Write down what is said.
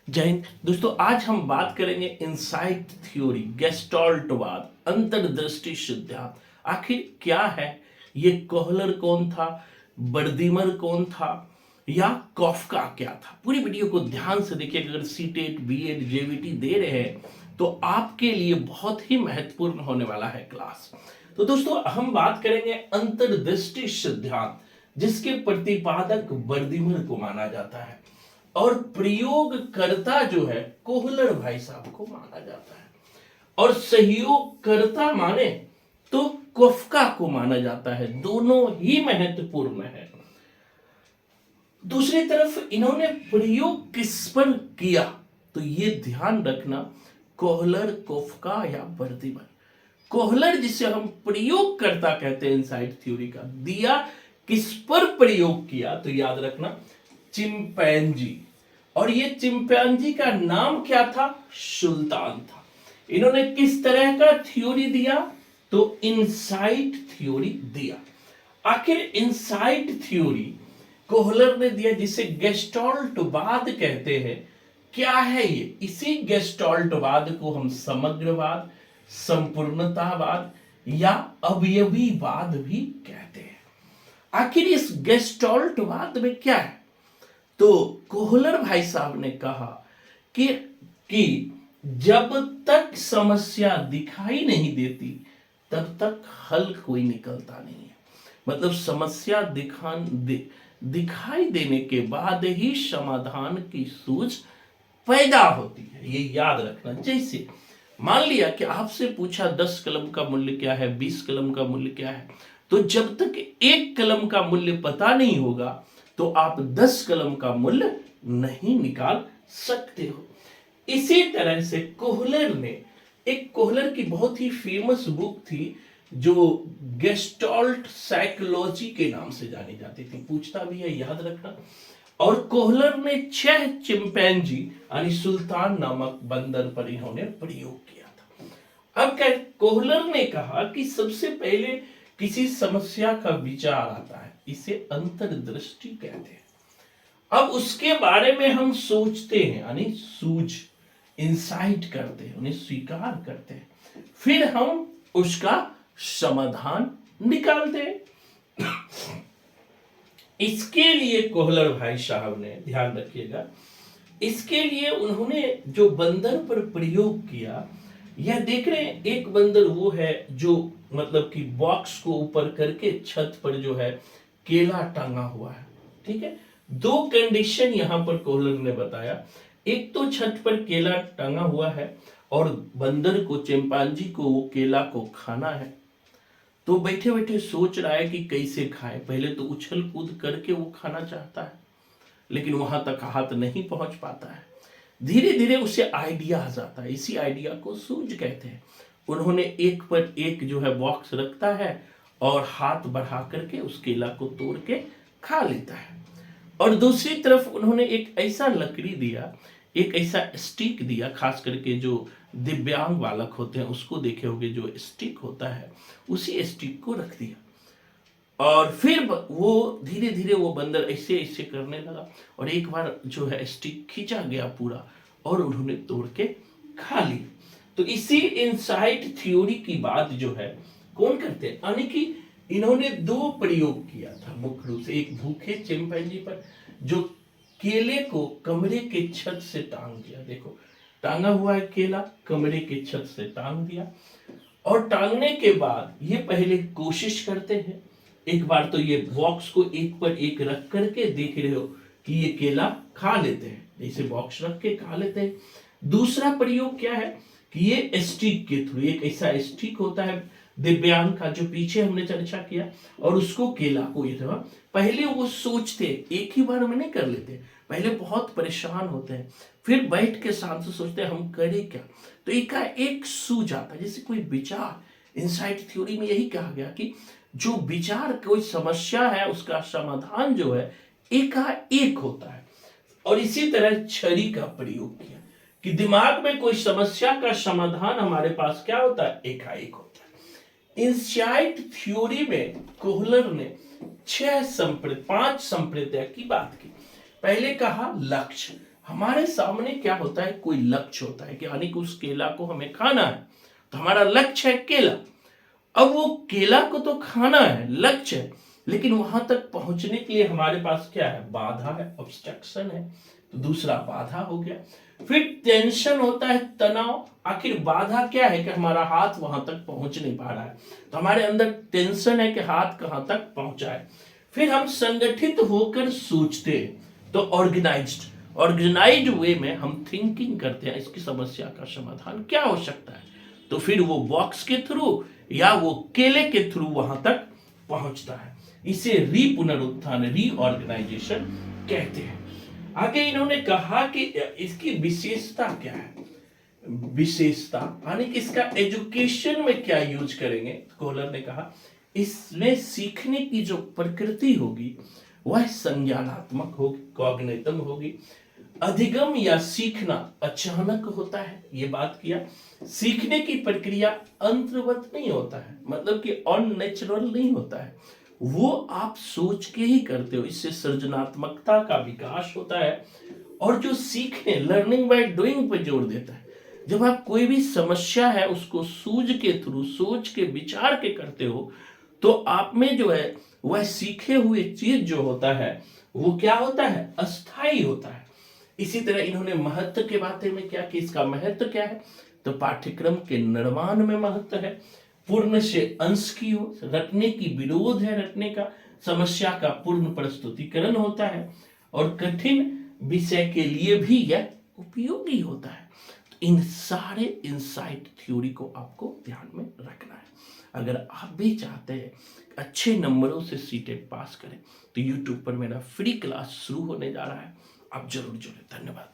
जय हिंद दोस्तों। आज हम बात करेंगे इनसाइट थ्योरी, गेस्टाल्टवाद, अंतर्दृष्टि सिद्धांत। आखिर क्या है ये? कोहलर कौन था, बर्दिमर कौन था, या कॉफका क्या था? पूरी वीडियो को ध्यान से देखिए। अगर सीटेट, बीएड, जेवीटी दे रहे हैं तो आपके लिए बहुत ही महत्वपूर्ण होने वाला है क्लास। तो दोस्तों हम बात करेंगे अंतर्दृष्टि सिद्धांत, जिसके प्रतिपादक बर्दिमर को माना जाता है और प्रयोगकर्ता जो है कोहलर भाई साहब को माना जाता है, और सहयोगकर्ता माने तो कोफका को माना जाता है। दोनों ही महत्वपूर्ण है। दूसरी तरफ इन्होंने प्रयोग किस पर किया, तो ये ध्यान रखना, कोहलर, कोफका या बर्दिमर। कोहलर जिसे हम प्रयोगकर्ता कहते हैं इनसाइट थ्योरी का, दिया किस पर प्रयोग किया, तो याद रखना चिंपैंजी। और ये चिंपैंजी का नाम क्या था? सुल्तान था। इन्होंने किस तरह का थ्योरी दिया? तो इनसाइट थ्योरी दिया। आखिर इनसाइट थ्योरी कोहलर ने दिया, जिसे गेस्टाल्टवाद कहते हैं। क्या है ये? इसी गेस्टाल्टवाद को हम समग्रवाद, संपूर्णतावाद या अवयवीवाद भी कहते हैं। आखिर इस गेस्टाल्टवाद में क्या है? तो कोहलर भाई साहब ने कहा कि जब तक समस्या दिखाई नहीं देती तब तक हल कोई निकलता नहीं है। मतलब समस्या दिखाई देने के बाद ही समाधान की सूझ पैदा होती है, ये याद रखना। जैसे मान लिया कि आपसे पूछा 10 कलम का मूल्य क्या है, 20 कलम का मूल्य क्या है, तो जब तक 1 कलम का मूल्य पता नहीं होगा तो आप 10 कलम का मूल्य नहीं निकाल सकते हो। इसी तरह से कोहलर की बहुत ही फेमस बुक थी जो गेस्टाल्ट साइकोलॉजी के नाम से जानी जाती थी। पूछता भी है, याद रखना। और कोहलर ने 6 चिंपैंजी यानी सुल्तान नामक बंदर पर इन्होंने प्रयोग किया था। अब क्या, कोहलर ने कहा कि सबसे पहले किसी समस्या का विचार आता है, इसे अंतर्दृष्टि कहते हैं। अब उसके बारे में हम सोचते हैं, यानी सूझ, इंसाइट करते हैं, उन्हें स्वीकार करते हैं, फिर हम उसका समाधान निकालते हैं। इसके लिए कोहलर भाई साहब ने, ध्यान रखिएगा, इसके लिए उन्होंने जो बंदर पर प्रयोग किया, यह देख रहे हैं, एक बंदर वो है जो मतलब कि बॉक्स को ऊपर करके छत पर जो है केला टांगा हुआ है। ठीक है, 2 कंडीशन यहां पर कोहलर ने बताया। एक तो छत पर केला टांगा हुआ है और बंदर को, चिंपांजी को वो केला को खाना है। तो बैठे बैठे सोच रहा है कि कैसे खाए। पहले तो उछल कूद करके वो खाना चाहता है, लेकिन वहां तक हाथ नहीं पहुंच पाता है। धीरे धीरे उसे आइडिया आ जाता है, इसी आइडिया को सूझ कहते हैं। उन्होंने एक पर एक जो है बॉक्स रखता है और हाथ बढ़ा करके उस केला को तोड़ के खा लेता है। और दूसरी तरफ उन्होंने एक ऐसा लकड़ी दिया, एक ऐसा स्टिक दिया, खास करके जो दिव्यांग बालक होते हैं उसको देखे होंगे, जो स्टिक होता है उसी स्टिक को रख दिया। और फिर वो धीरे धीरे वो बंदर ऐसे ऐसे करने लगा और एक बार जो है स्टिक खींचा गया पूरा और उन्होंने तोड़ के खा लिया। तो इसी इनसाइट थ्योरी की बात जो है कौन करते हैं, यानी कि इन्होंने 2 प्रयोग किया था मुख्य रूप से। एक भूखे चिंपैंजी पर जो केले को कमरे के छत से टांग दिया, देखो टांगा हुआ है केला, कमरे के छत से टांग दिया। और टांगने के बाद ये पहले कोशिश करते हैं, एक बार तो ये बॉक्स को एक पर एक रख करके देख रहे हो कि ये केला खा लेते हैं, जैसे बॉक्स रख के खा लेते हैं। दूसरा प्रयोग क्या है कि ये स्टिक के थ्रू, एक ऐसा स्टिक होता है दिव्यांग का जो पीछे हमने चर्चा किया, और उसको केला को ये था। पहले वो सोचते, एक ही बार में नहीं कर लेते, पहले बहुत परेशान होते हैं, फिर बैठ के शांत से सोचते हैं हम करें क्या। तो एक सूझ आता है, जैसे कोई विचार। इनसाइट थ्योरी में यही कहा गया कि जो विचार, कोई समस्या है उसका समाधान जो है एकाएक होता है। और इसी तरह छड़ी का प्रयोग किया कि दिमाग में कोई समस्या का समाधान हमारे पास क्या होता है, एकाएक होता है। इनसाइट थ्योरी में कोहलर ने 5 संप्रदाय की बात की। पहले कहा लक्ष्य, हमारे सामने क्या होता है, कोई लक्ष्य होता है कि यानी कि उस केला को हमें खाना है, तो हमारा लक्ष्य है केला। अब वो केला को तो खाना है, लक्ष्य है, लेकिन वहां तक पहुंचने के लिए हमारे पास क्या है, बाधा है, ऑब्स्ट्रक्शन है। तो दूसरा बाधा हो गया। फिर टेंशन होता है, तनाव। आखिर बाधा क्या है कि हमारा हाथ वहां तक पहुंच नहीं पा रहा है, तो हमारे अंदर टेंशन है कि हाथ कहां तक पहुंचा है। फिर हम संगठित होकर सोचते हैं, तो ऑर्गेनाइज्ड वे में हम थिंकिंग करते हैं, इसकी समस्या का समाधान क्या हो सकता है। तो फिर वो बॉक्स के थ्रू या वो केले के थ्रू वहां तक पहुंचता है। इसे रीपुनरुत्थान, रीऑर्गेनाइजेशन कहते हैं। आगे इन्होंने कहा कि इसकी विशेषता क्या है। विशेषता यानी कि इसका एजुकेशन में क्या यूज करेंगे। कोहलर ने कहा इसमें सीखने की जो प्रकृति होगी वह संज्ञानात्मक होगी, कॉग्निटिव होगी। अधिगम या सीखना अचानक होता है, ये बात किया। सीखने की प्रक्रिया अंतर्वत नहीं होता है, मतलब कि अननेचुरल नहीं होता है, वो आप सोच के ही करते हो। इससे सृजनात्मकता का विकास होता है। और जो सीखने, लर्निंग बाय डूइंग पर जोर देता है। जब आप कोई भी समस्या है उसको सूझ के थ्रू, सोच के, विचार के करते हो, तो आप में जो है वह सीखे हुए चीज जो होता है वो क्या होता है, अस्थाई होता है। इसी तरह इन्होंने महत्व के बारे में क्या कि इसका महत्व क्या है, तो पाठ्यक्रम के निर्माण में महत्व है। पूर्ण से अंश की ओर, रटने की विरोध है, रटने का, समस्या का पूर्ण प्रस्तुतिकरण होता है, और कठिन विषय के लिए भी यह उपयोगी होता है। तो इन सारे इनसाइट थ्योरी को आपको ध्यान में रखना है। अगर आप भी चाहते हैं अच्छे नंबरों से सीटेट पास करें, तो यूट्यूब पर मेरा फ्री क्लास शुरू होने जा रहा है, आप जरूर जुड़े। धन्यवाद।